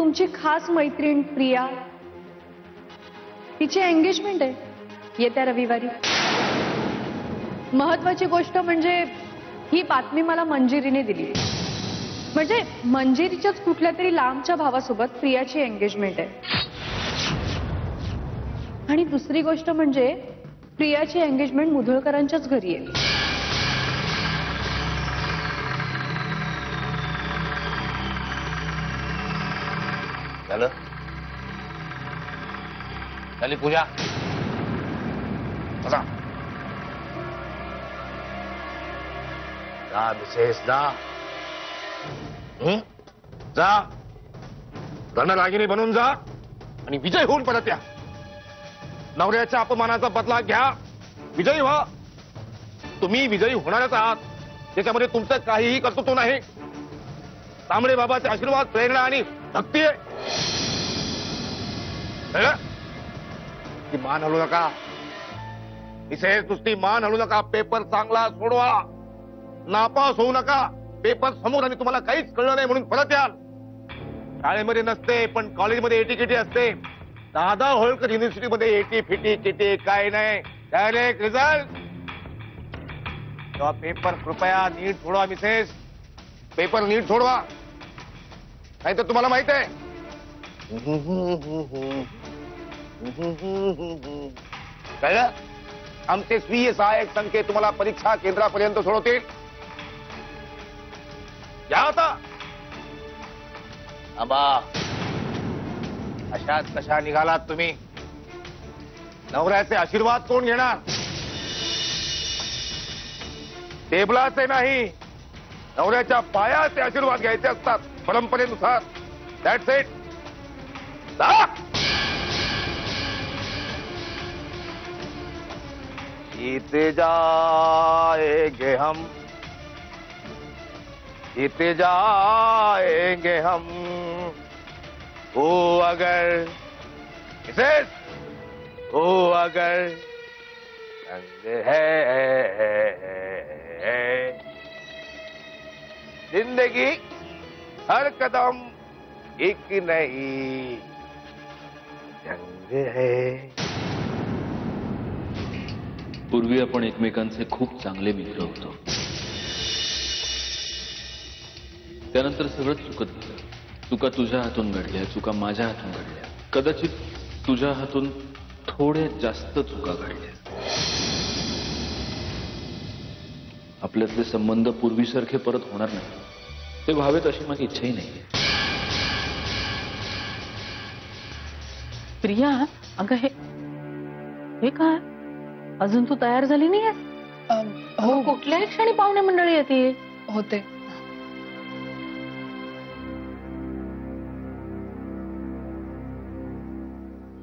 तुमची खास मैत्रीण प्रिया, तिची एंगेजमेंट आहे येत्या रविवारी. महत्वाची गोष्ट म्हणजे ही बातमी मला मंजिरीने दिली. म्हणजे मंजिरीच्याच कुठल्या तरी लांबच्या भावासोबत प्रियाची एंगेजमेंट आहे. आणि दुसरी गोष्ट म्हणजे प्रियाची एंगेजमेंट मुधोळकरांच्याच घरी आहे. झालं झाली पूजा. बसा. जा मिसेस जा. जा रणरागिणी बनून जा आणि विजय होऊन परत या. नवऱ्याच्या अपमानाचा बदला घ्या, विजयी व्हा. तुम्ही विजयी होणारच आहात, त्याच्यामध्ये तुमचं काहीही कर्तृत्व नाही. तांबडे बाबाचे आशीर्वाद, प्रेरणा आणि भक्ती आहे. ती मान हलू नका मिसेस, नुसती मान हलू नका. पेपर चांगला सोडवा, नापास होऊ नका. पेपर समोर आणि तुम्हाला काहीच कळलं नाही म्हणून परत याल. शाळेमध्ये नसते पण कॉलेजमध्ये एटीकेटी असते. दादा होळकर युनिव्हर्सिटीमध्ये एटी फिटी किटी काय नाही, डायरेक्ट रिझल्ट. पेपर कृपया नीट सोडवा मिसेस, पेपर नीट सोडवा, नाही तर तुम्हाला माहित आहे कळलं. आमचे स्वीय सहाय्यक संख्ये तुम्हाला परीक्षा केंद्रापर्यंत सोडवतील. या आता. आबा अशाच कशा निघालात तुम्ही? नवऱ्याचे आशीर्वाद कोण घेणार? टेबलाचे नाही, नवऱ्याच्या पायाचे आशीर्वाद घ्यायचे असतात परंपरेनुसार. That's it. जीते जाएंगे हम, जीते जाएंगे हम. हो अगर मिसेस, हो अगर रंग है जिंदगी हर कदम एक नई जंग है. पूर्वी आपण एकमेकांचे खूप चांगले मित्र होतो. त्यानंतर सगळं चुकत गेलं. चुका तुझ्या हातून घडल्या, चुका माझ्या हातून घडल्या. कदाचित तुझ्या हातून थोडे जास्त चुका घडल्या. आपल्यातले संबंध पूर्वीसारखे परत होणार नाही, ते व्हावेत अशी माझी इच्छाही नाही. प्रिया, अगं हे काय अजून तू तयार झाली नाहीयेस? हो, कुठल्याही क्षणी पाहुणे मंडळी येते होते.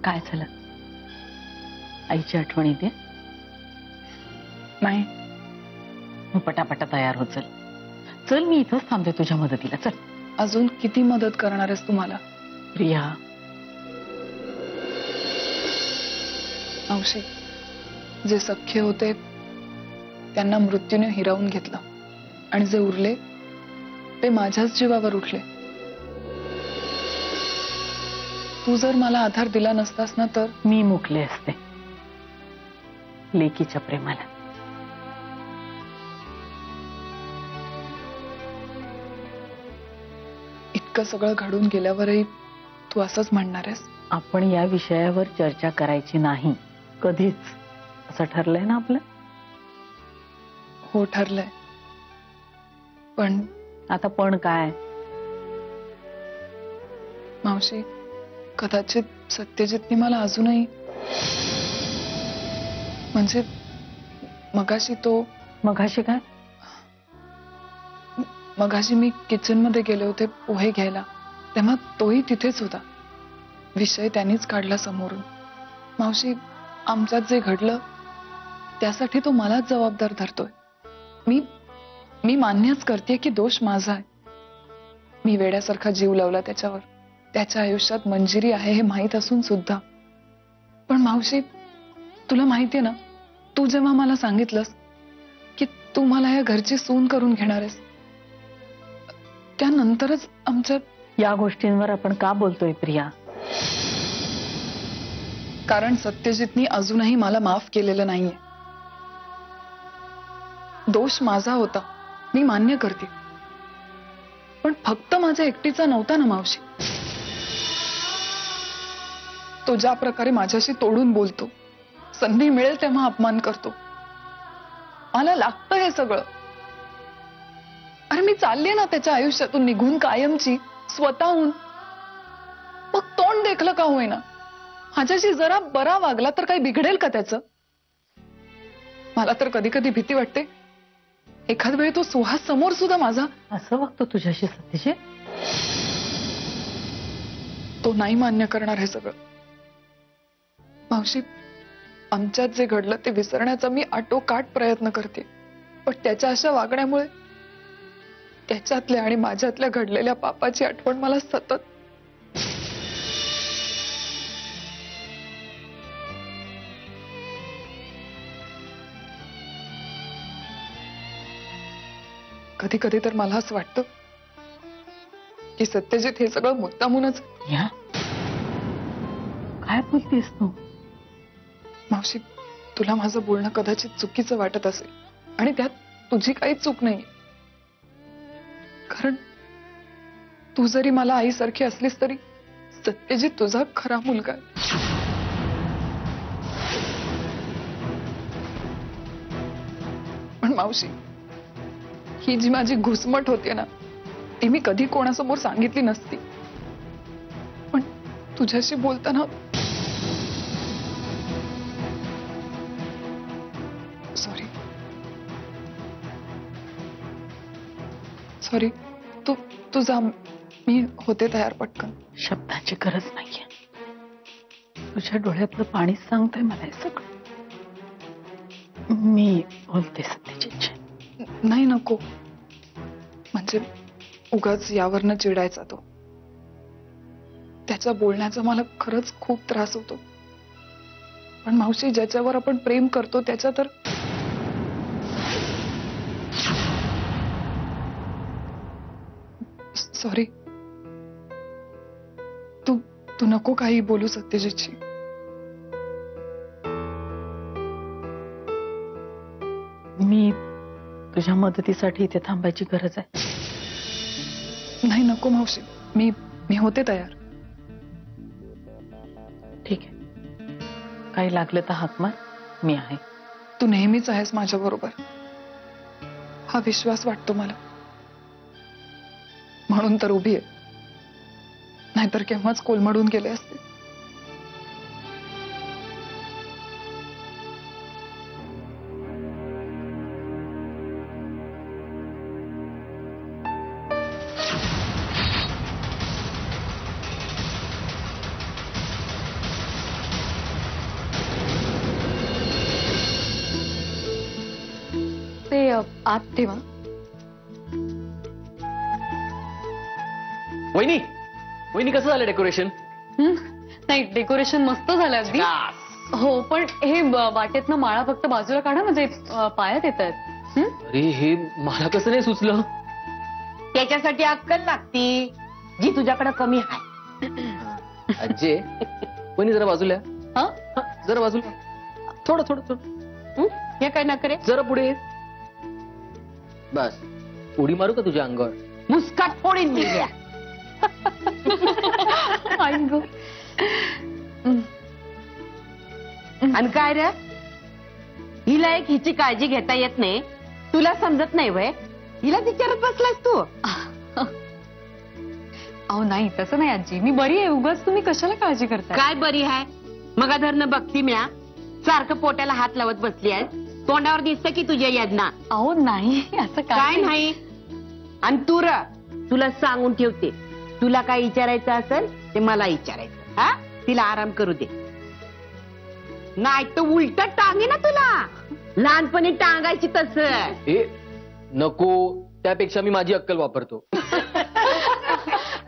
काय झालं? आईची आठवण येते? नाही. मग पटापटा तयार हो. चल चल, मी इथंच थांबते तुझ्या मदतीला. चल. अजून किती मदत करणार आहेस तुम्हाला? प्रिया, मावशी, जे सख्खे होते त्यांना मृत्यूने हिरावून घेतलं आणि जे उरले ते माझ्याच जीवावर उठले. तू जर मला आधार दिला नसतास ना तर मी मुकले असते लेकीच्या प्रेमाला. इतकं सगळं घडून गेल्यावरही तू असंच म्हणणार आहेस? आपण या विषयावर चर्चा करायची नाही कधीच, असं ठरलंय ना आपलं? हो, ठरलंय. पण आता पण काय? मावशी, कदाचित सत्यजितने मला अजूनही, म्हणजे मगाशी काय? मगाशी मी किचन मध्ये गेले होते पोहे घ्यायला, तेव्हा तोही तिथेच होता. विषय त्यांनीच काढला समोरून. मावशी, आमच्यात जे घडलं त्यासाठी तो मलाच जबाबदार धरतोय. मी मान्यच करते की दोष माझा आहे. मी वेड्यासारखा जीव लावला त्याच्यावर. त्याच्या आयुष्यात मंजिरी आहे हे माहीत असून सुद्धा. पण मावशी, तुला माहितीये ना, तू जेव्हा मला सांगितलंस की तू मला या घरची सून करून घेणार आहेस, त्यानंतरच आमच्या या गोष्टींवर आपण का बोलतोय प्रिया? कारण सत्यजितनी अजूनही मला माफ केलेलं नाहीये. दोष माझा होता, मी मान्य करते, पण फक्त माझ्या एकटीचा नव्हता ना मावशी. तो ज्या प्रकारे माझ्याशी तोडून बोलतो, संधी मिळेल तेव्हा अपमान करतो, मला लागतं हे सगळं. अरे मी चालले ना त्याच्या आयुष्यातून निघून कायमची, स्वतःहून. मग तोंड देखलं का होईना, माझ्याशी जरा बरा वागला तर काही बिघडेल का त्याचं? मला तर कधी कधी भीती वाटते, एखाद वेळी तो सुहास समोर सुद्धा माझा असं वागतो तुझ्याशी सत्यजित? तो नाही मान्य करणार हे सगळं. मावशी, आमच्यात जे घडलं ते विसरण्याचा मी आटोकाट प्रयत्न करते, पण त्याच्या अशा वागण्यामुळे त्याच्यातल्या आणि माझ्यातल्या घडलेल्या पापाची आठवण मला सतत. कधी कधी तर मला असं वाटतं की सत्यजित हे सगळं मुद्दामूनच. या काय बोलतेस तू? मावशी, तुला माझं बोलणं कदाचित चुकीचं वाटत असेल, आणि त्यात तुझी काही चूक नाही. कारण तू जरी मला आईसारखी असलीस तरी सत्यजित तुझा खरा मुलगा आहे. पण मावशी, ही जी माझी घुसमट होती ना, ती मी कधी कोणासमोर सांगितली नसती, पण तुझ्याशी बोलताना सॉरी. सॉरी. तू जा, मी होते तयार पटकन. शब्दाची गरज नाहीये, तुझ्या डोळ्यातलं पाणीच सांगतोय मला हे सगळं. मी बोलते सत्यजितची. नाही, नको. म्हणजे उगाच यावरनं चिडायचा तो. त्याच्या बोलण्याचा मला खरंच खूप त्रास होतो. पण मावशी, ज्याच्यावर आपण प्रेम करतो त्याच्या तर. सॉरी. तू नको काही बोलू सत्यजितची. मी तुझ्या मदतीसाठी इथे थांबायची गरज आहे? नाही, नको मावशी. मी होते तयार. ठीक आहे, काही लागलं तर हाक मार, मी आहे. तू नेहमीच आहेस माझ्या बरोबर, हा विश्वास वाटतो मला, म्हणून तर उभी आहे. नाहीतर केव्हाच कोलमडून गेले असते. ते आत ठेवा. वहिनी, वहिनी कसं झालं डेकोरेशन? नाही, डेकोरेशन मस्त झालं अगदी. हो, पण हे वाटेतनं माळा फक्त बाजूला काढा, म्हणजे पायात येत आहेत. अरे हे मला कसं नाही सुचलं? त्याच्यासाठी अक्कल लागती जी तुझ्याकडे कमी आहे. आजे, वहिनी जरा बाजूला. हा, जरा बाजूला, थोडं थोडं थोडं. हे काय न करे, जरा पुढे ये. बस, उडी मारू का तुझ्या अंगावर? मुस्काट फोडीन मी घ्या. आई गं. आणि काय रे, हिला एक हिची काळजी घेता येत नाही, तुला समजत नाही वय? हिला विचारत बसलास तू? अहो नाही, तसं नाही आजी, मी बरी आहे. उगाच तुम्ही कशाला काळजी करताय? काय बरी आहे? मग धरणं बघती म्या सारखं पोटाला हात लावत बसली आहे. तोंडावर दिसतं की तुझ्या यजना. अहो नाही, असं काय नाही. आणि तू र, तुला सांगून ठेवते, तुला काय विचारायचं असेल ते मला विचारायचं. हा, तिला आराम करू दे, नाही तर उलट टांगे ना तुला. लहानपणी टांगायची तस. ए नको, त्यापेक्षा मी माझी अक्कल वापरतो.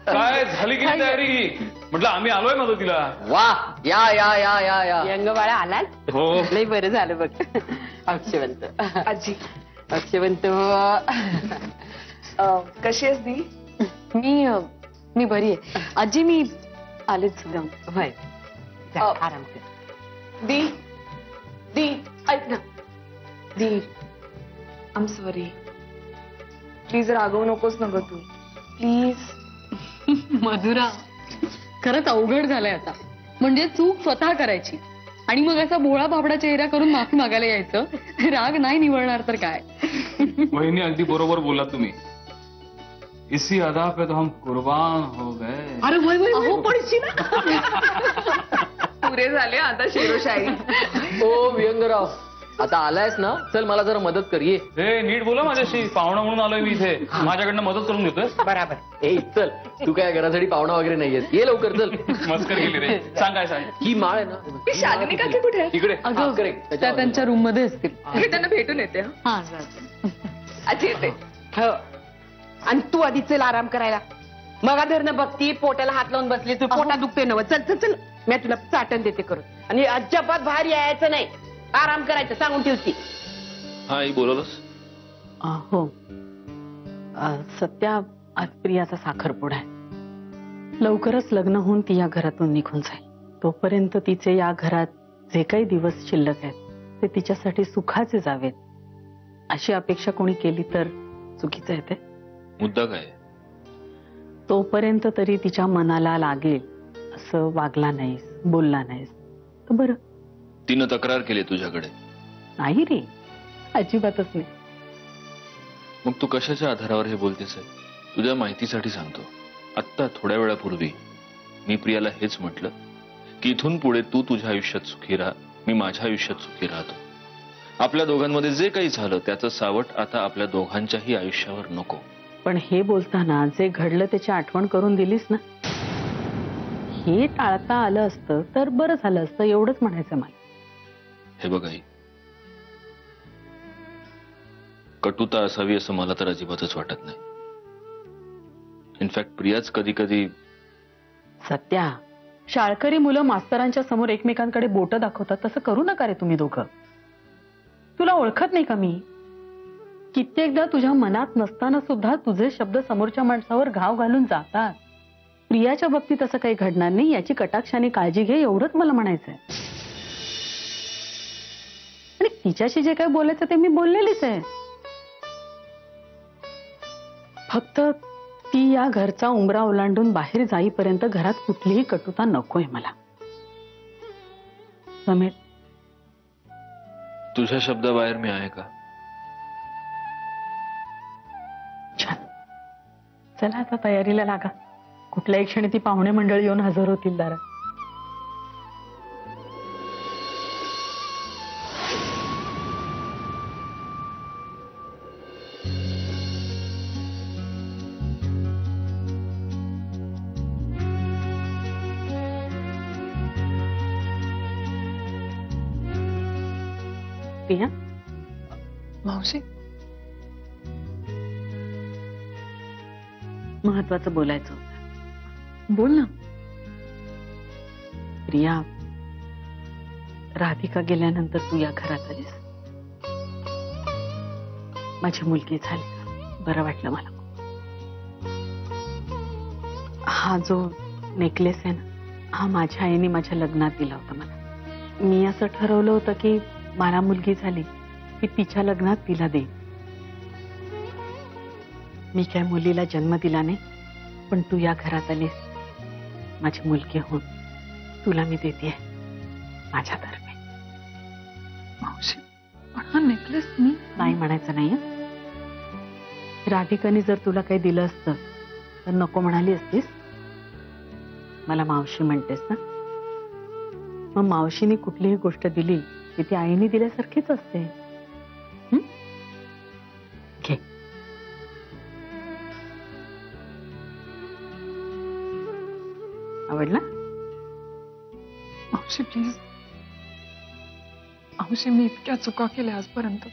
काय झाली की तयारी? म्हटलं आम्ही आलोय मदतीला. वा, या या या या या. यंग बाळा आलास? हो. लय बरं झालं बघ. अक्षवंत आजी, अक्षवंत. कशी आहेस दी? मी मी बरी आहे. आजी मी आलेच जाऊन. होय जा, अ, आराम कर. दी दी ऐक ना दी, आय एम सॉरी. प्लीज रागवू नकोस ना ग तू, प्लीज. मधुरा, खरंच अवघड झालंय आता. म्हणजे चूक स्वतः करायची आणि मग असा भोळा बाबडा चेहरा करून माफी मागायला यायचं. राग नाही निवळणार तर काय. वहिनी अगदी बरोबर बोला तुम्ही. इसी अदा पे तो हम कुर्बान हो गए. अरे वय वय वय, पडशी ना. पुरे झाले आता शेरोशाही. ओ व्यंगराव, आता आलायस ना, चल मला जरा मदत कर. ये हे नीट बोला माझ्याशी. पाहुणा म्हणून आलोय मी इथे. माझ्याकडनं मदत करून घेतोय. बराबर. ए चल, तू काय घरासाठी पाहुणा वगैरे नाहीयेस. ये लवकर चल. मस्कर केली रे. सांग काय सांग. ही माळ आहे ना, शालिनी काकी कुठे आहे? इकडे. हा, अगं correct. त्या त्यांच्या रूम मध्ये असतील. मी त्यांना भेटून येते. हा आजी येते. हो. आणि तू आधी चल आराम करायला. मगा धरणं बघती पोटाला हात लावून बसली. तू पोटात दुखते नव. चल चल चल, मी तुला चाटण देते करून. आणि अजिबात बाहेर यायचं नाही. आराम करायचं सांगून ठेवती. हा आई बोलवलंस. हो सत्या, आज प्रियाचा साखरपुडा आहे. लवकरच लग्न होऊन ती या घरातून निघून जाईल. तोपर्यंत तिचे या घरात जे काही दिवस शिल्लक आहेत ते तिच्यासाठी सुखाचे जावेत, अशी अपेक्षा कोणी केली तर चुकीचं आहे ते. मुद्दा काय. तोपर्यंत तरी तिच्या मनाला लागेल असं वागला नाहीस, बोलला नाहीस तर बरं. तिनं तक्रार केली तुझ्याकडे. नाही रे, अजिबातच नाही. मग तू कशाच्या आधारावर हे बोलतेस आहे? तुझ्या माहितीसाठी सांगतो. आत्ता थोड्या वेळापूर्वी मी प्रियाला हेच म्हटलं की इथून पुढे तू तुझ्या आयुष्यात सुखी राहा, मी माझ्या आयुष्यात सुखी राहतो. आपल्या दोघांमध्ये जे काही झालं त्याचं सावट आता आपल्या दोघांच्याही आयुष्यावर नको. पण हे बोलताना जे घडलं त्याची आठवण करून दिलीस ना, हे टाळता आलं असतं तर बरं झालं असतं, एवढंच म्हणायचं मला. हे बघ आई, कटुता असावी असं मला तर अजिबातच वाटत नाही. इनफॅक्ट प्रियाच कधी कधी. सत्या, शाळकरी मुलं मास्तरांच्या समोर एकमेकांकडे बोटं दाखवतात तसं करू नका रे तुम्ही दोघं. तुला ओळखत नाही का मी? कित्येकदा तुझ्या मनात नसताना सुद्धा तुझे शब्द समोरच्या माणसावर घाव घालून जातात. प्रियाच्या बाबतीत असं काही घडणार नाही याची कटाक्षाने काळजी घे, एवढंच मला म्हणायचंय. आणि तिच्याशी जे काय बोलायचं ते मी बोललेलीच आहे. फक्त ती या घरचा उंबरा ओलांडून बाहेर जाईपर्यंत घरात कुठलीही कटुता नकोय मला. समीर, तुझ्या शब्दाबाहेर मी आहे का? छान. चला आता तयारीला लागा. कुठल्याही क्षणी ती पाहुणे मंडळी येऊन हजर होतील दारात. प्रिया, मावशी, महत्वाचं बोलायचं होतं. बोल ना. प्रिया, राधिका गेल्यानंतर तू या घरात आलीस. माझी मुलगी झाली, बरं वाटलं मला. हा जो नेकलेस आहे ना, हा माझ्या आईने माझ्या लग्नात दिला होता मला. मी असं ठरवलं होतं की मला मुलगी झाली की तिच्या लग्नात तिला देईन. मी काय मुलीला जन्म दिला नाही, पण तू या घरात आलीस. माझी मुलगी होऊन तुला मी देते माझ्यातर्फे. मावशी, पण हा नेकलेस मी नाही म्हणायचं नाही हं? राधिकाने जर तुला काही दिलं असतं तर नको म्हणाली असतीस. मला मावशी म्हणतेस ना, मग मावशीने कुठलीही गोष्ट दिली की ती आईने दिल्यासारखीच असते. हं? घे. आवडला? मावशी प्लीज. मावशी, मी इतक्या चुका केल्या आजपर्यंत.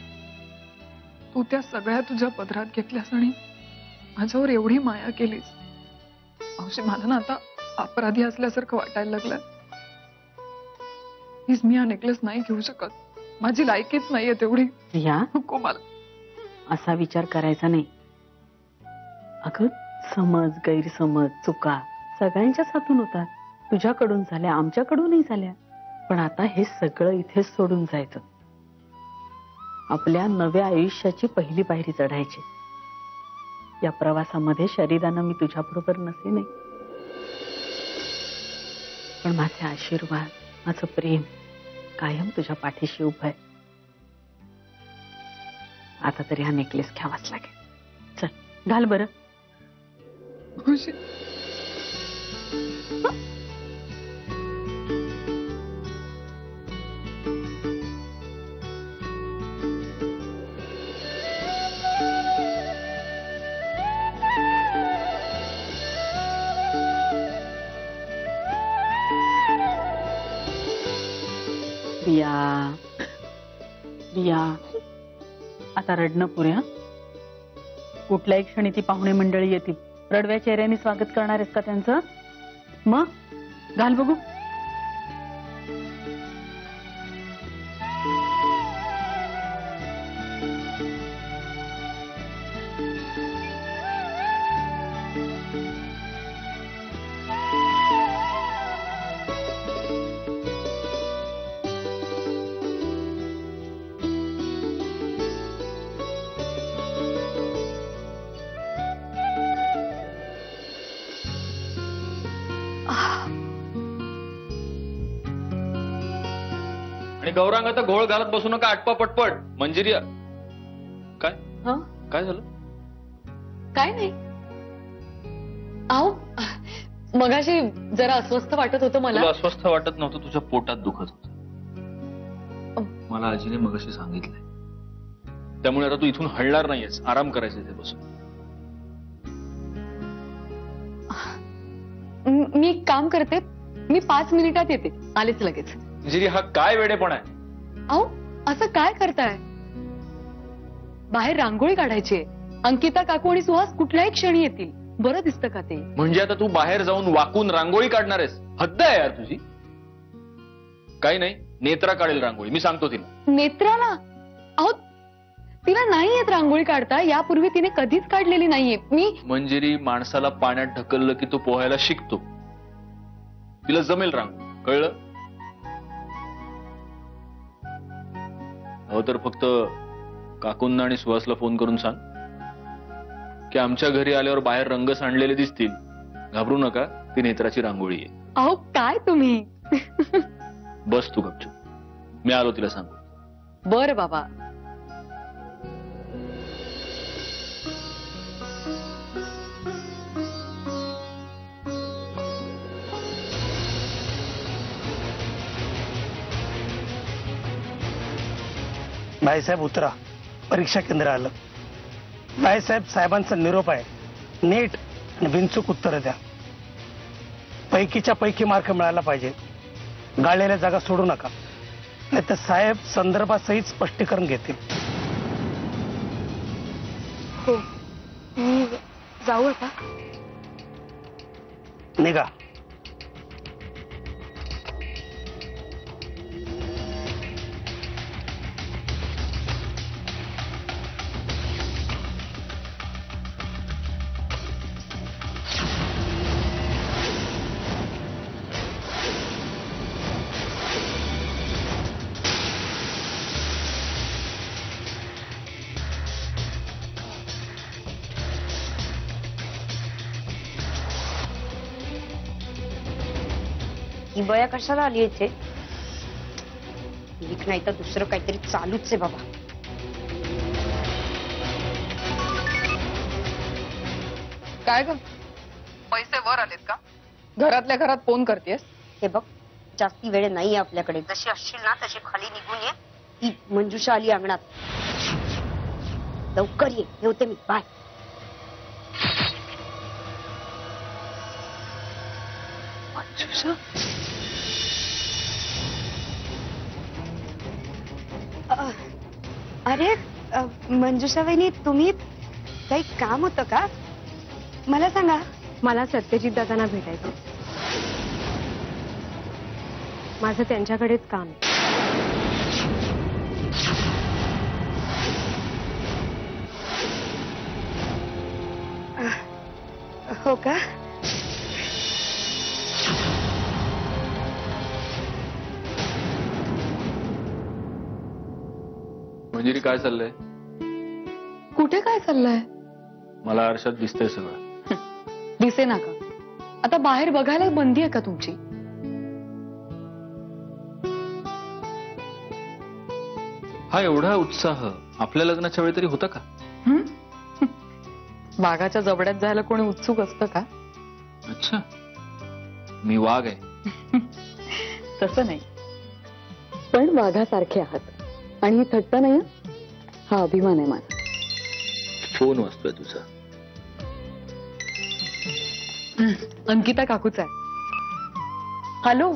तू त्या सगळ्या तुझ्या पदरात घेतल्यास आणि माझ्यावर एवढी माया केलीस. मावशी, मला ना आता अपराधी असल्यासारखं वाटायला लागलं. प्लीज, मी हा नेकलेस नाही घेऊ शकत. माझी लायकीच नाहीये तेवढी. प्रिया, नको मला. असा विचार करायचा नाही. अगं, समज गैरसमज चुका सगळ्यांच्याच हातून होतात. तुझ्याकडून झाल्या, आमच्याकडूनही झाल्या. पण आता हे सगळं इथेच सोडून जायचं. आपल्या नव्या आयुष्याची पहिली पायरी चढायची. या प्रवासामध्ये शरीरानं मी तुझ्याबरोबर नसे नाही, पण माझे आशीर्वाद, माझं प्रेम कायम तुझ्या पाठीशी उभं आहे. आता तरी हा नेकलेस घ्यावाच लागेल. चल घाल बरं. मावशी रिया रिया, आता रडणं पुरे. हा, कुठल्याही क्षणी ती पाहुणे मंडळी येतील. रडव्या चेहऱ्याने स्वागत करणार आहेस का त्यांचं? मग घाल बघू. आणि गौरांग आता घोळ घालत बसू नका. आटपा पटपट. मंजिरी काय हं? काय झालं? काय नाही. अहो मगाशी जरा अस्वस्थ वाटत होतं मला. तुला अस्वस्थ वाटत नव्हतं, तुझ्या पोटात दुखत होतं. मला आजीने मगाशी सांगितलंय. त्यामुळे आता तू इथून हलणार नाहीयेस. आराम करायचा इथे बसून. मी एक काम करते, मी 5 मिनिटात येते. आलेच लगेच. मंजिरी, हा काय वेडेपणा आहे? अहो असं काय करताय? बाहेर रांगोळी काढायची आहे. अंकिता काकू आणि सुहास कुठल्याही क्षणी येतील. बरं दिसतं का ते? म्हणजे आता तू बाहेर जाऊन वाकून रांगोळी काढणार आहेस? हद्द आहे यार तुझी. काही नाही, नेत्रा काढेल रांगोळी. मी सांगतो तिला. नेत्राला? अहो तिला नाही येत रांगोळी काढता. यापूर्वी तिने कधीच काढलेली नाहीये. मी मंजिरी, माणसाला पाण्यात ढकललं की तो पोहायला शिकतो. तिला जमेल रांगोळी, कळलं? हो तर फक्त काकूंना आणि सुहासला फोन करून सांग की आमच्या घरी आल्यावर बाहेर रंग सांडलेले दिसतील. घाबरू नका, ती नेत्राची रांगोळी आहे. अहो काय तुम्ही. बस तू गपचूप. मी आलो तिला सांगू. बरं बाबा. भाईसाहेब उतरा. परीक्षा केंद्र आलं. भाईसाहेब, साहेबांचा निरोप आहे. नीट आणि बिनचूक उत्तर द्या. पैकीच्या पैकी मार्क मिळायला पाहिजे. गाळलेल्या जागा सोडू नका, नाही तर साहेब संदर्भासहित स्पष्टीकरण घेतील. हो, मी जाऊ आता. निघा. ही बया कशाला आली इथे? एक नाही तर दुसरं काहीतरी चालूच आहे बाबा. काय ग, पैसे वर आलेत का? घरातल्या घरात फोन करतेस? हे बघ, जास्ती वेळ नाहीये आपल्याकडे. जशी असशील ना तशी खाली निघून ये. ती मंजुषा आली अंगणात. लवकर ये. ठेवते मी. बाय. मंजुषा? अरे मंजुषा वहिनी, तुम्ही काही काम होतं का? मला सांगा. मला सत्यजित दादांना भेटायचं. माझं त्यांच्याकडेच काम आहे. हो का? मंजिरी काय चाललंय? कुठे काय चाललंय? मला आरशात दिसतंय सगळं. दिसे ना का? आता बाहेर बघायला बंदी आहे का तुमची? हा एवढा उत्साह आपल्या लग्नाच्या वेळी तरी होता का? वाघाच्या जबड्यात जायला कोणी उत्सुक असतं का? अच्छा, मी वाघ आहे. तसं नाही, पण वाघासारखे आहात आणि ही थट्टा नाही हं? हा अभिमान आहे माझा. फोन वाजतोय तुझा. अंकिता काकूच आहे. हॅलो,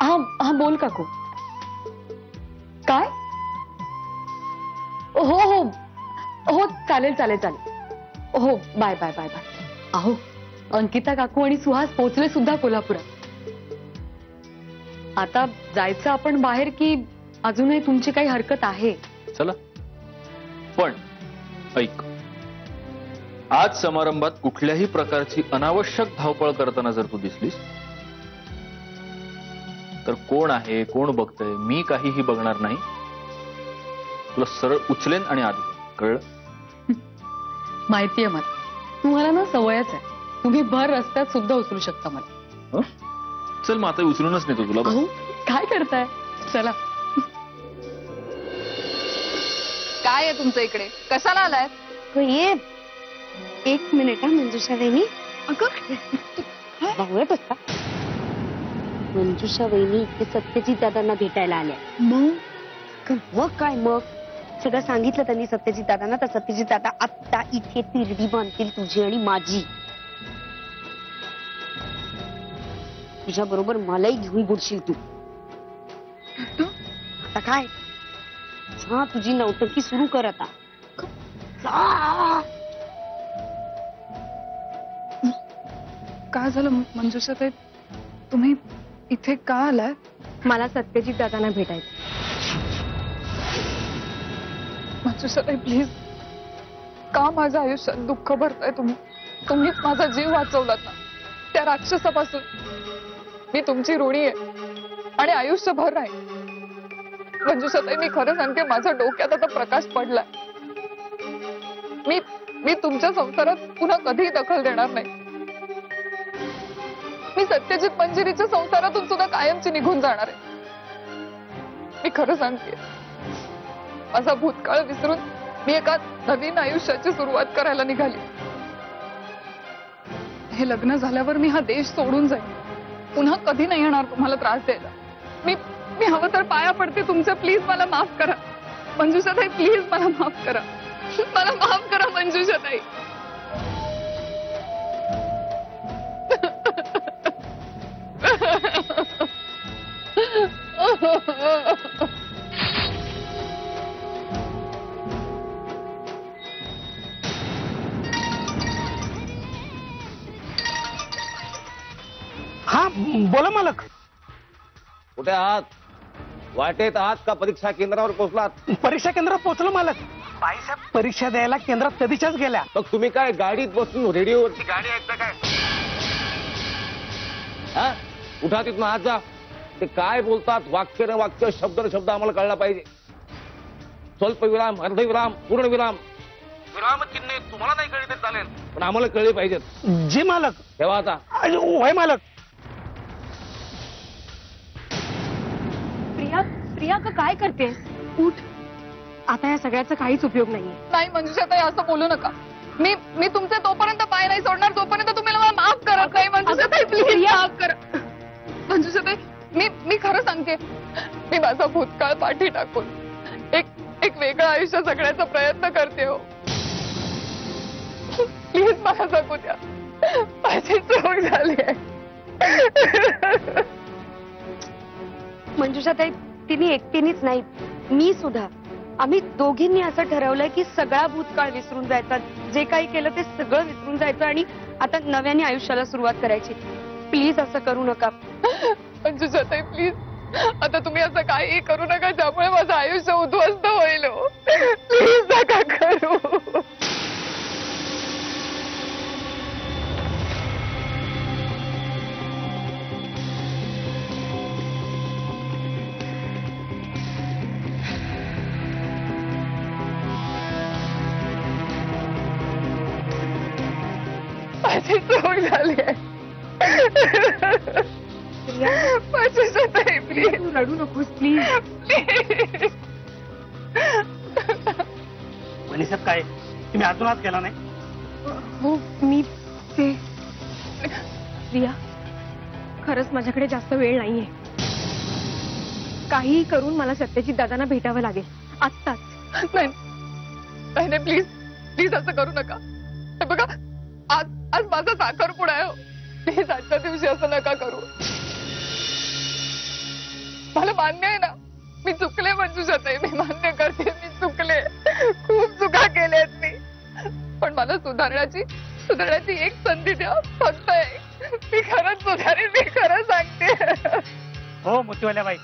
हा हा बोल काकू. काय? हो हो हो, चालेल चालेल चालेल. हो, बाय बाय बाय बाय. अहो, अंकिता काकू आणि सुहास पोहोचले सुद्धा कोल्हापुरात. आता जायचं आपण बाहेर की अजूनही तुमची काही हरकत आहे? चला, पण ऐक, आज समारंभात कुठल्याही प्रकारची अनावश्यक धावपळ करताना जर तू दिसलीस तर कोण आहे कोण बघतंय मी काहीही बघणार नाही. तुला सरळ उचलेन आणि आत घेईन. कळलं? माहितीये मला, तुम्हाला ना सवयच आहे. तुम्ही भर रस्त्यात सुद्धा उचलू शकता मला. हं? चल मग आता उचलूनच नेतो तुला. अहो, काय करताय? चला. काय आहे तुमचं इकडे? कशाला आलाय? हो, ये एक मिनिट हा मंजुषा वहिनी. बावळत असता. मंजुषा वहिनी इथे सत्यजित दादांना भेटायला आल्या. मग काय मग? सगळं सांगितलं त्यांनी सत्यजित दादांना. तर सत्यजित दादा आत्ता इथे तिरडी बांधतील तुझी आणि माझी. तुझ्या बरोबर मलाही घेऊन बुडशील तू. आता काय? हा, तुझी नौटंकी सुरू कर आता. काय झालं मंजुषा ताई? तुम्ही इथे का आलाय? मला सत्यजित दादांना भेटायचं. मंजुषा ताई प्लीज, का माझ्या आयुष्यात दुःख भरताय तुम्ही? तुम्हीच माझा जीव वाचवलात ना त्या राक्षसापासून. मी तुमची ऋणी आहे आणि आयुष्यभर राहील. मंजुषा ताई, मी खरं सांगते, माझ्या डोक्यात आता प्रकाश पडलाय. मी तुमच्या संसारात पुन्हा कधीही दखल देणार नाही. मी सत्यजित मंजिरीच्या संसारातून सुद्धा कायमची निघून जाणार आहे. मी खरं सांगते, माझा भूतकाळ विसरून मी एका नवीन आयुष्याची सुरुवात करायला निघाली. हे लग्न झाल्यावर मी हा देश सोडून जाईन. पुन्हा कधी नाही येणार तुम्हाला त्रास द्यायला. मी हवं तर पाया पडते तुमचं. प्लीज मला माफ करा मंजुषा ताई. प्लीज मला माफ करा. मला माफ करा मंजुषा ताई. हा, बोला मालक. कुठे आहात? वाटेत आहात का परीक्षा केंद्रावर पोहोचलात? परीक्षा केंद्रात पोहोचलो मालक. बाईसाहेब परीक्षा द्यायला केंद्रात कधीच्याच गेल्या. मग तुम्ही काय गाडीत बसून रेडिओवरची गाडी ऐकता काय? हा, उठा तिथून आत जा. ते काय बोलतात वाक्य न वाक्य, शब्द न शब्द आम्हाला कळला पाहिजे. स्वल्प विराम, अर्धविराम, पूर्ण विराम, विराम चिन्हे तुम्हाला नाही कळली तर चालेल, पण आम्हाला कळले पाहिजेत. जी मालक. तेव्हा आता होय मालक. प्रिया का काय करते? उठ. आता या सगळ्याचा काहीच उपयोग नाहीये. नाही मंजुषा ताई, असं बोलू नका. मी तुमचे तोपर्यंत पाय नाही सोडणार जोपर्यंत तुम्ही मला माफ करत नाही. मंजुषा ताई प्लीज माफ करा. मंजुषा ताई, मी खरं सांगते, मी माझा भूतकाळ पाठी टाकून एक वेगळं आयुष्य जगण्याचा प्रयत्न करते. हो, प्लीज मला जगू द्या. माझी चूक झाली आहे. मंजुषा ताई, तिने एकटीनेच नाही, मी सुद्धा, आम्ही दोघींनी असं ठरवलंय की सगळा भूतकाळ विसरून जायचा. जे काही केलं ते सगळं विसरून जायचं आणि आता नव्याने आयुष्याला सुरुवात करायची. प्लीज असं करू नका. मंजुषा ताई प्लीज, आता तुम्ही असं काही करू नका ज्यामुळे माझं आयुष्य उद्ध्वस्त होईल. प्लीज नका करू. माझी चूक झाली आहे. प्लीज रडू नकोस प्लीज. मनीषात काय तुम्ही अजून आत गेला नाही? हो मी ते प्रिया खरंच माझ्याकडे जास्त वेळ नाहीये. काहीही करून मला सत्यजित दादांना भेटावं लागेल आत्ताच. नाही नाही प्लीज प्लीज असं करू नका. हे बघा आज आज माझा साखरपुडा आहे. प्लीज आजच्या दिवशी असं नका करू. मला मान्य आहे ना मी चुकले मंजुषाताई. मी मान्य करते मी चुकले. खूप चुका केल्यात मी. पण मला सुधारण्याची एक संधी द्या फक्त एक. मी खरंच सुधारेल. मी खरं सांगते. हो मोतीवाल्या बाई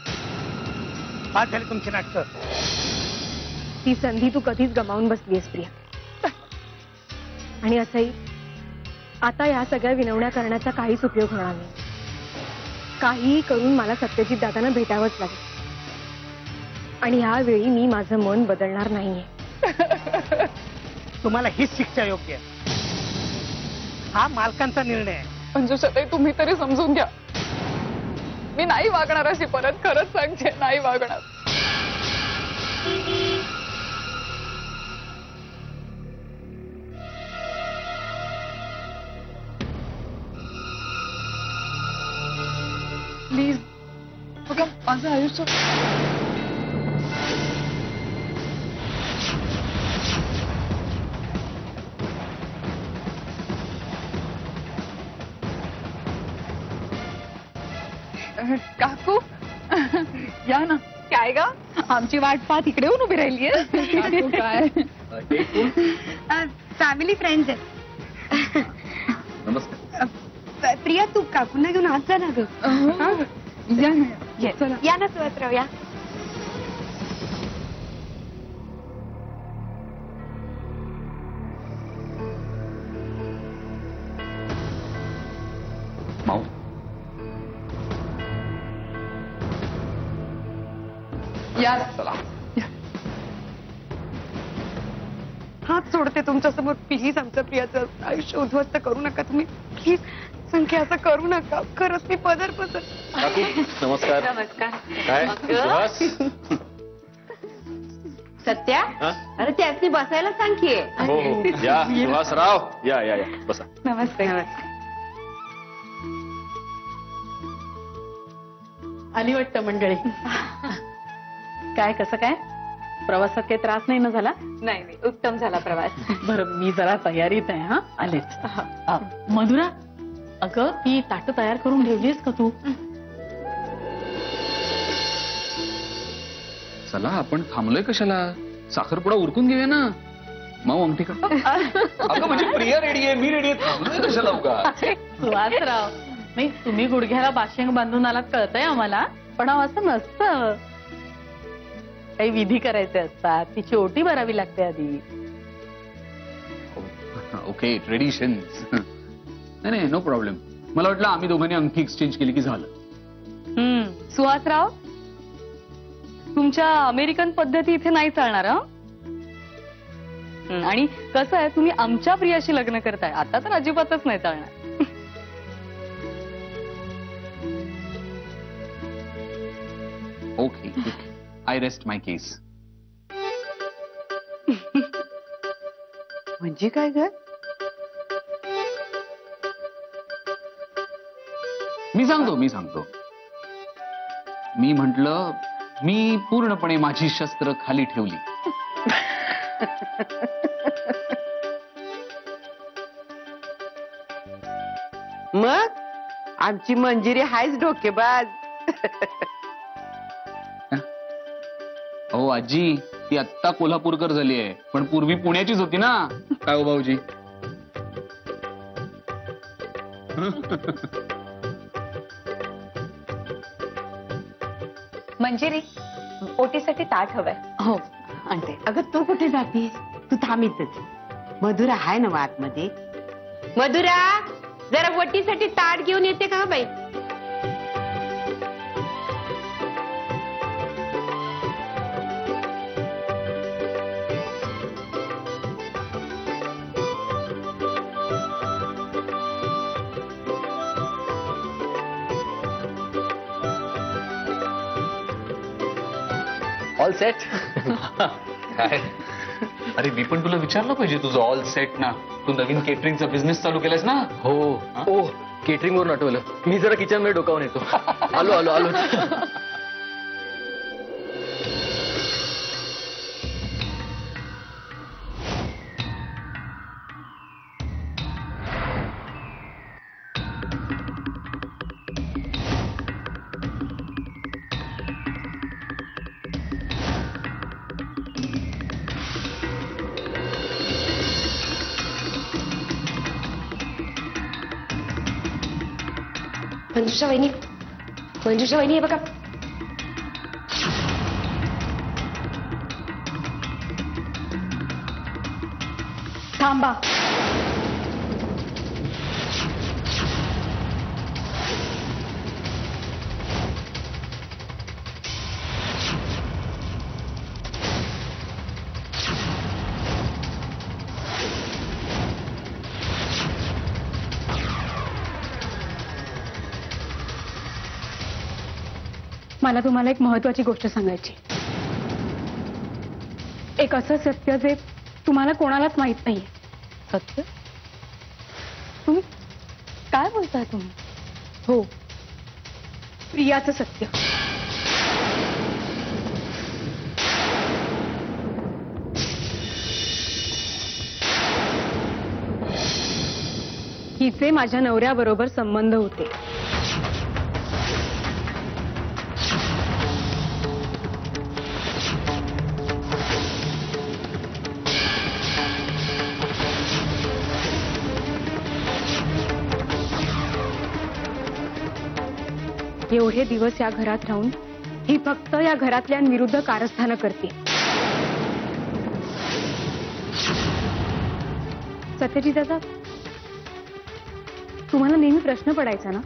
बाद झाली तुमची नाटकं. ती संधी तू कधीच गमावून बसलीस प्रिया. आणि असंही आता या सगळ्या विनवण्या करण्याचा काहीच उपयोग होणार नाही. काहीही करून मला सत्यजित दादांना भेटावंच लागेल. आणि ह्यावेळी मी माझं मन बदलणार नाहीये. तुम्हाला हीच शिक्षा योग्य आहे. हा मालकांचा निर्णय आहे. मंजुषाताई तुम्ही तरी समजून घ्या. मी नाही वागणार अशी परत. खरंच सांगते नाही वागणार. प्लीज बघा माझं आयुष्य. काकू या ना. काय ग आमची वाट पाहत इकडे येऊन उभी राहिली आहे. काय फॅमिली फ्रेंड्स आहेत. नमस्कार. प्रिया तू काकूंना घेऊन आज जा ना ग. या ना. चला. या ना सुहासराव या. माऊ या चला. हात सोडते तुमच्या समोर. प्लीज आमच्या प्रियाचं आयुष्य उद्ध्वस्त करू नका तुम्ही. प्लीज संख्या असं करू नका. खरंच मी पदर. काकू नमस्कार. नमस्कार. काय सुहास? सत्या हा? अरे त्यासनी बसायला सांग की. हो हो या सुहासराव या या या बसा. नमस्ते. आली वाटतं मंडळी. काय कसं काय प्रवासात काही त्रास नाही ना झाला? नाही नाही उत्तम झाला प्रवास. बरं मी जरा तयारीत आहे. हा आलेच. मधुरा अगं ती ताटं तयार करून ठेवलीस का तू? चला आपण थांबलोय कशाला? साखरपुडा उरकून घेऊया ना. माऊ अंगठी का? अगं म्हणजे प्रिया रेडी आहे मी रेडी आहे. थांबलोय कशाला उगा? सुहासराव नाही तुम्ही गुडघ्याला बाशिंग बांधून आलात कळतंय आम्हाला. पण असं नसतं. काही विधी करायचे असतात. तिची ओटी भरावी लागते आधी. Okay tradition. नाही नाही नो प्रॉब्लेम. मला वाटलं आम्ही दोघांनी अंगठी एक्सचेंज केली की झालं. सुहासराव तुमच्या अमेरिकन पद्धती इथे नाही चालणार. आणि कसं आहे तुम्ही आमच्या प्रियाशी लग्न करताय आता तर अजिबातच नाही चालणार. ओके आय रेस्ट माय केस. म्हणजे काय ग? मी सांगतो. मी म्हंटल मी पूर्णपणे माझी शस्त्र खाली ठेवली. मग आमची मंजिरी हायच डोकेबाज. हो आजी ती आत्ता कोल्हापूरकर झाली आहे पण पूर्वी पुण्याचीच होती ना. काय हो भाऊजी? मंजिरी ओटीसाठी ताट हवंय. हो आणते. अगं तू कुठे जातीस? तू थांबितच. मधुरा हाय ना आतमध्ये? मधुरा जरा वटीसाठी ताट घेऊन येते का बाई? All set. काय अरे मी पण तुला विचारलं पाहिजे तुझं ऑल सेट ना. तू नवीन केटरिंगचा बिझनेस चालू केलायस ना. हो. ओ केटरिंग वरून आठवलं. मी जरा किचन मध्ये डोकावून येतो. आलो आलो आलो. मंजुषा वहिनी, मंजुषा वहिनी, हे बघा. थांबा. मला तुम्हाला एक महत्वाची गोष्ट सांगायची. एक असं सत्य जे तुम्हाला कोणालाच माहित नाहीये. सत्य? तुम्ही काय बोलताय तुम्ही? हो, प्रियाचं सत्य. हिचे माझ्या नवऱ्याबरोबर संबंध होते. एवढे दिवस या घरात राहून ही फक्त या घरातल्यांविरुद्ध कारस्थानं करते. सत्यजित दादा, तुम्हाला नेहमी प्रश्न पडायचा ना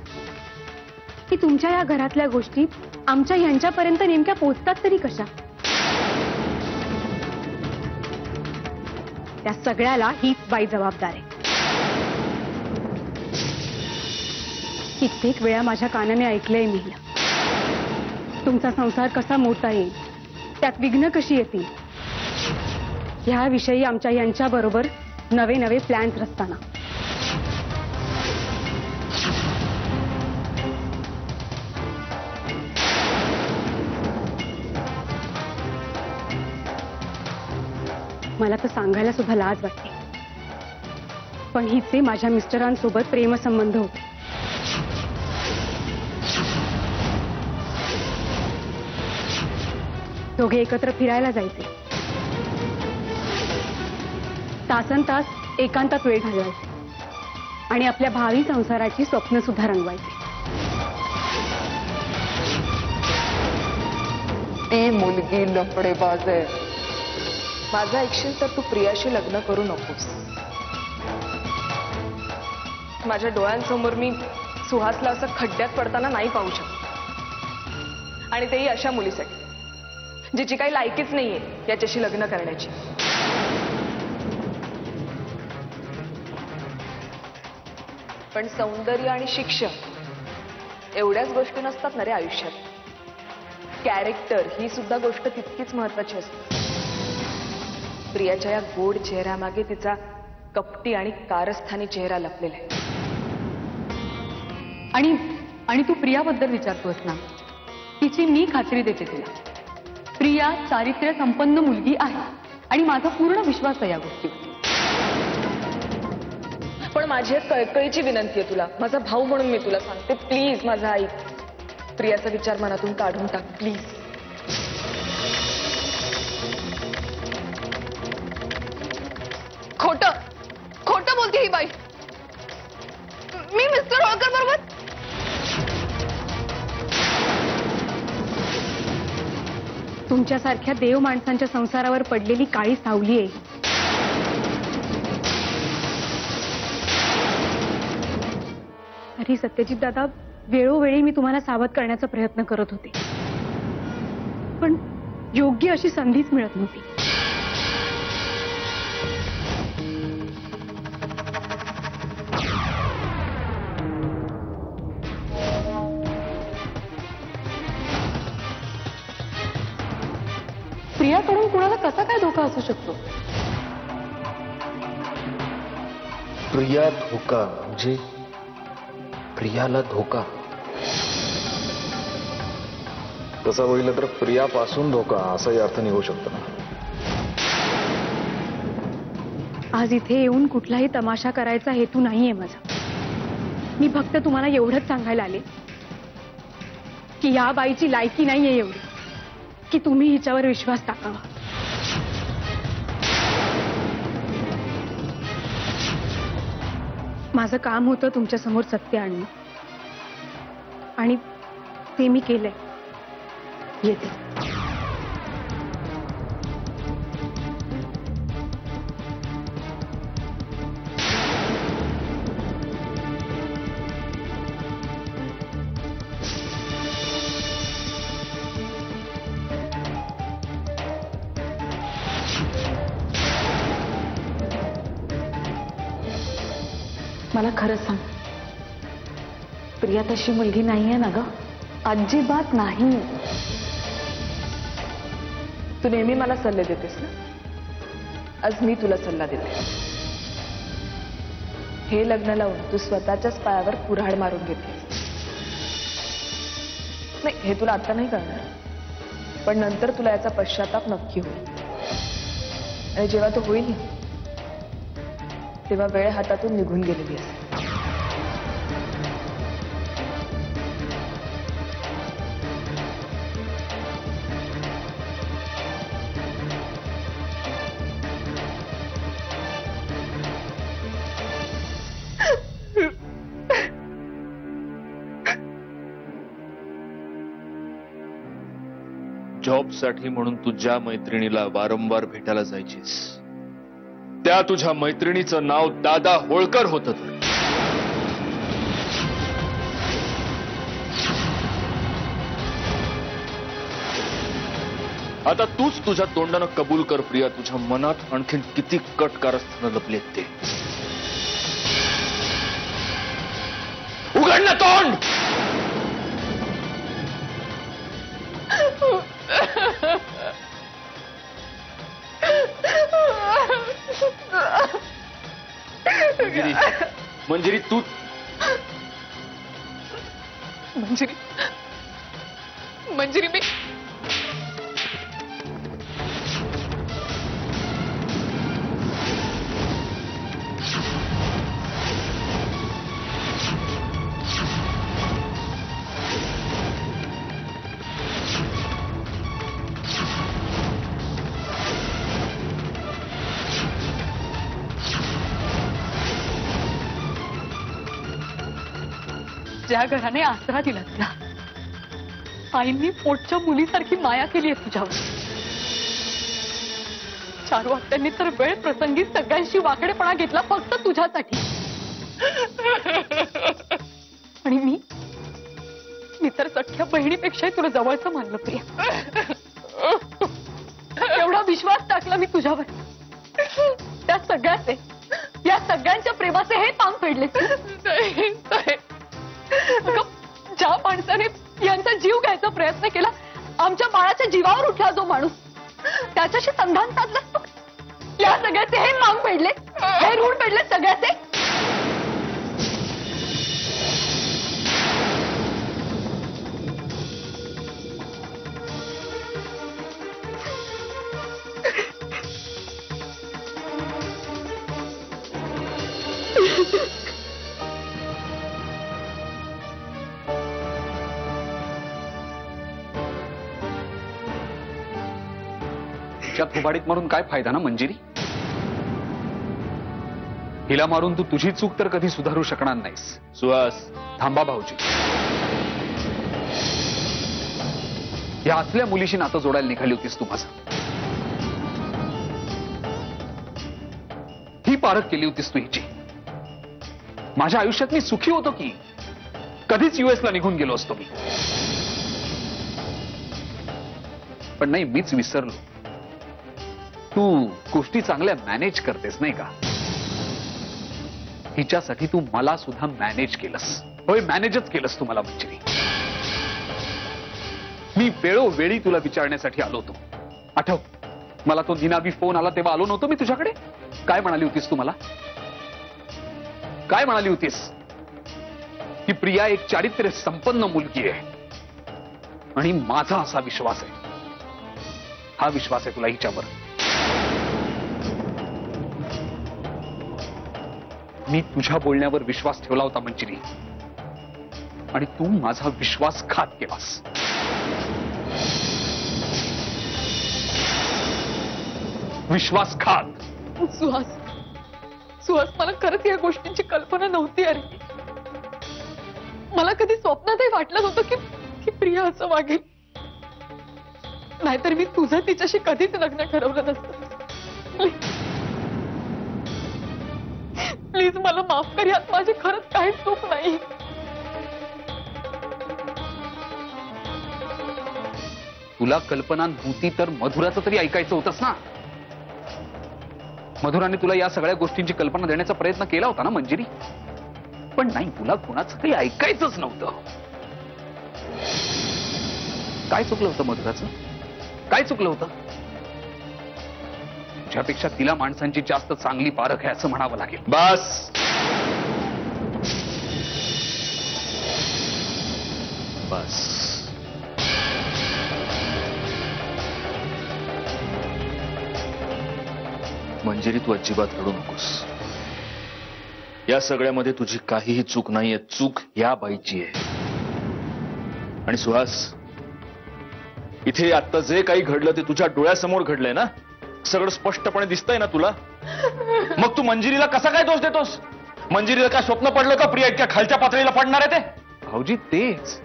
की तुमच्या या घरातल्या गोष्टी आमच्या यांच्यापर्यंत नेमक्या पोहोचतात तरी कशा? त्या सगळ्याला हीच बाई जबाबदार आहे. कित्येक वेळा माझ्या कानाने ऐकलंय मी, तुमचा संसार कसा मोठा येईल, त्यात विघ्न कशी येतील, ह्याविषयी आमच्या यांच्याबरोबर नवे नवे प्लॅन्स रचताना. मला तर सांगायला सुद्धा लाज वाटते, पण हिचे माझ्या मिस्टरांसोबत प्रेमसंबंध होते. दोघे एकत्र फिरायला जायचे, तासन तास एकांतात वेळ घालवायचे आणि आपल्या भावी संसाराची स्वप्न सुद्धा रंगवायची. ती मुलगी लफडेबाज आहे. माझं ऐकशील तर तू प्रियाशी लग्न करू नकोस. माझ्या डोळ्यांसमोर मी सुहासला असं खड्ड्यात पडताना नाही पाहू शकत, आणि तेही अशा मुलीसाठी जिची काही लायकीच नाहीये याच्याशी लग्न करण्याची. पण सौंदर्य आणि शिक्षण एवढ्याच गोष्टी नसतात ना रे आयुष्यात. कॅरेक्टर ही सुद्धा गोष्ट तितकीच महत्वाची असते. प्रियाच्या या गोड चेहऱ्यामागे तिचा कपटी आणि कारस्थानी चेहरा लपलेला आहे. आणि तू प्रियाबद्दल विचारतोस ना, तिची मी खात्री देते तुला. प्रिया चारित्र्य संपन्न मुलगी आहे आणि माझा पूर्ण विश्वास आहे या गोष्टीवर. पण माझी एक कळकळीची विनंती आहे तुला, माझा भाऊ म्हणून मी तुला सांगते, प्लीज माझा ऐक. प्रियाचा विचार मनातून काढून टाक प्लीज. खोटं खोटं बोलते ही बाई. मी मिस्टर होळकर बरोबर तुमच्यासारख्या देव माणसांच्या संसारावर पडलेली काळी सावली आहे. अरे सत्यजित दादा, वेळोवेळी मी तुम्हाला सावध करण्याचा प्रयत्न करत होते, पण योग्य अशी संधीच मिळत नव्हती. काय धोका असू शकतो? प्रिया धोका म्हणजे प्रियाला धोका? तसं बघितलं तर प्रियापासून धोका असाही अर्थ निघू शकतो ना. आज इथे येऊन कुठलाही तमाशा करायचा हेतू नाहीये माझा. मी फक्त तुम्हाला एवढंच सांगायला आले की या बाईची लायकी नाहीये एवढी की तुम्ही हिच्यावर विश्वास टाकावा. माझं काम होतं तुमच्या समोर सत्य आणणं आणि ते मी केलंय. येते. मला खरं सांग, प्रिया तशी मुलगी नाहीये ना ग? अजिबात नाही. तू नेहमी मला सल्ले देतेस ना, आज मी तुला सल्ला देते. हे लग्न लावून तू स्वतःच्याच पायावर कुऱ्हाड मारून घेतेस. नाही, हे तुला आता नाही कळणार, पण नंतर तुला याचा पश्चाताप नक्की होईल. आणि जेव्हा तो होईल तेव्हा वेळ हातातून निघून गेलेली असेल. जॉबसाठी म्हणून तू ज्या मैत्रिणीला वारंवार भेटायला जायचीस त्या तुझ्या मैत्रिणीचं नाव दादा होळकर होतं. आता तूच तुझ्या तोंडानं कबूल कर प्रिया, तुझ्या मनात आणखीन किती कट कारस्थानं लपलेत ते. उघड ना तोंड. मंजिरी तू मंजिरी मी ज्या घराने आसरा दिला तुला, आईंनी पोटच्या मुलीसारखी माया केली आहे तुझ्यावर. चारू आत्यांनी तर वेळ प्रसंगी सगळ्यांशी वाकडेपणा घेतला फक्त तुझ्यासाठी. आणि मी तर सख्या बहिणीपेक्षाही तुला जवळचं मानलं प्रिया. एवढा विश्वास टाकला मी तुझ्यावर. त्या सगळ्याचे, या सगळ्यांच्या प्रेमाचे हे पांग फेडले. ज्या माणसाने यांचा जीव घ्यायचा प्रयत्न केला, आमच्या बाळाच्या जीवावर उठला जो माणूस, त्याच्याशी संधान साधलं तू. या सगळ्याचे हे पांग फेडले, हे ऋण फेडले सगळ्याचे. थोबाडीत मारून काय फायदा ना मंजिरी? हिला मारून तू तुझी चूक तर कधी सुधारू शकणार नाहीस. सुहास थांबा भाऊजी. या असल्या मुलीशी नातं जोडायला निघाली होतीस तू माझं. ही पारख केली होतीस तू हिची. माझ्या आयुष्यात मी सुखी होतो की कधीच युएसला निघून गेलो असतो मी. पण नाही, मीच विसरलो. तू गोष्टी चांगल्या मॅनेज करतेस नाही का? हिच्यासाठी तू मला सुद्धा मॅनेज केलंस. होय, मॅनेजच केलंस तू मला मंजिरी. मी वेळोवेळी तुला विचारण्यासाठी आलो होतो, आठव? मला तो निनावी फोन आला तेव्हा आलो नव्हतो मी तुझ्याकडे? काय म्हणाली होतीस तू मला? काय म्हणाली होतीस? की प्रिया एक चारित्र्य संपन्न मुलगी आहे आणि माझा असा विश्वास आहे, हा विश्वास आहे तुला हिच्यावर. मी तुझ्या बोलण्यावर विश्वास ठेवला होता मंजिरी, आणि तू माझा विश्वासघात केलास. विश्वासघात. सुहास, मला खरंच या गोष्टींची कल्पना नव्हती. अरे मला कधी स्वप्नातही वाटलं नव्हतं की प्रिया असं वागेल. नाहीतर मी तुझं तिच्याशी कधीच लग्न ठरवलं नसतं. प्लीज मला माफ कर, यात माझी खरंच काही चूक नाही. तुला कल्पना नव्हती तर मधुराचं तरी ऐकायचं होतंस ना. मधुराने तुला या सगळ्या गोष्टींची कल्पना देण्याचा प्रयत्न केला होता ना मंजिरी. पण नाही, तुला कोणाचं काही ऐकायचंच नव्हतं. काय चुकलं होतं मधुराचं? काय चुकलं होतं? तुझ्यापेक्षा तिला माणसांची जास्त चांगली पारख आहे असं म्हणावं लागेल. बस बस. मंजिरी, तू अजिबात रडू नकोस. या सगळ्यामध्ये तुझी काहीही चूक नाहीये. चूक या बाईची आहे. आणि सुहास, इथे आता जे काही घडलं ते तुझ्या डोळ्यासमोर घडलंय ना. सगळं स्पष्टपणे दिसतंय ना तुला. मग तू मंजिरीला कसा काय दोष देतोस? मंजिरीला काय स्वप्न पडलं का प्रिया इतक्या खालच्या पातळीला पडणार आहे ते? भाऊजी,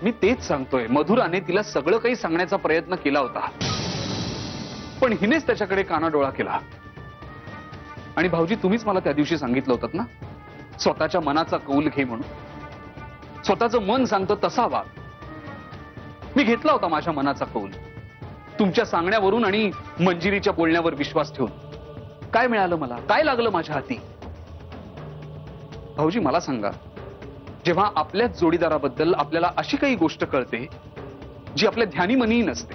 मी तेच सांगतोय. मधुराने तिला सगळं काही सांगण्याचा प्रयत्न केला होता, पण हिनेच त्याच्याकडे कानाडोळा केला. आणि भाऊजी, तुम्हीच मला त्या दिवशी सांगितलं होतं ना, स्वतःच्या मनाचा कौल घे म्हणून. स्वतःचं मन सांगतो तसा वाग. मी घेतला होता माझ्या मनाचा कौल, तुमच्या सांगण्यावरून आणि मंजिरीच्या बोलण्यावर विश्वास ठेवून. काय मिळालं मला? काय लागलं माझ्या हाती? भाऊजी, मला सांगा, जेव्हा आपल्याच जोडीदाराबद्दल आपल्याला अशी काही गोष्ट कळते जी आपल्या ध्यानीमनीही नसते,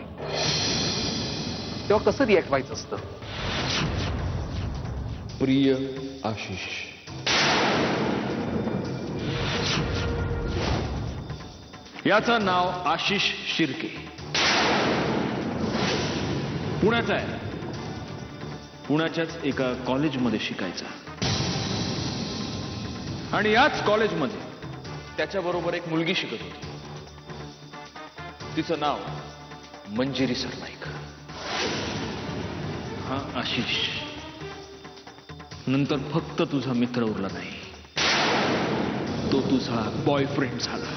तेव्हा कसं रिॲक्ट व्हायचं असतं? प्रिय आशिष, याचं नाव आशिष शिर्के. पुण्याचा आहे. पुण्याच्याच एका कॉलेजमध्ये शिकायचा. आणि याच कॉलेजमध्ये त्याच्याबरोबर एक मुलगी शिकत होती. तिचं नाव मंजिरी सरनाईक. हा आशिष नंतर फक्त तुझा मित्र उरला नाही, तो तुझा बॉयफ्रेंड झाला.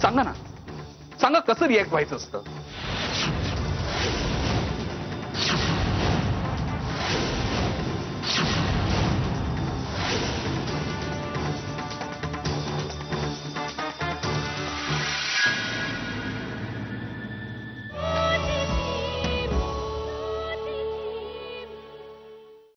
सांगा ना, सांगा कसं रिॲक्ट व्हायचं असतं?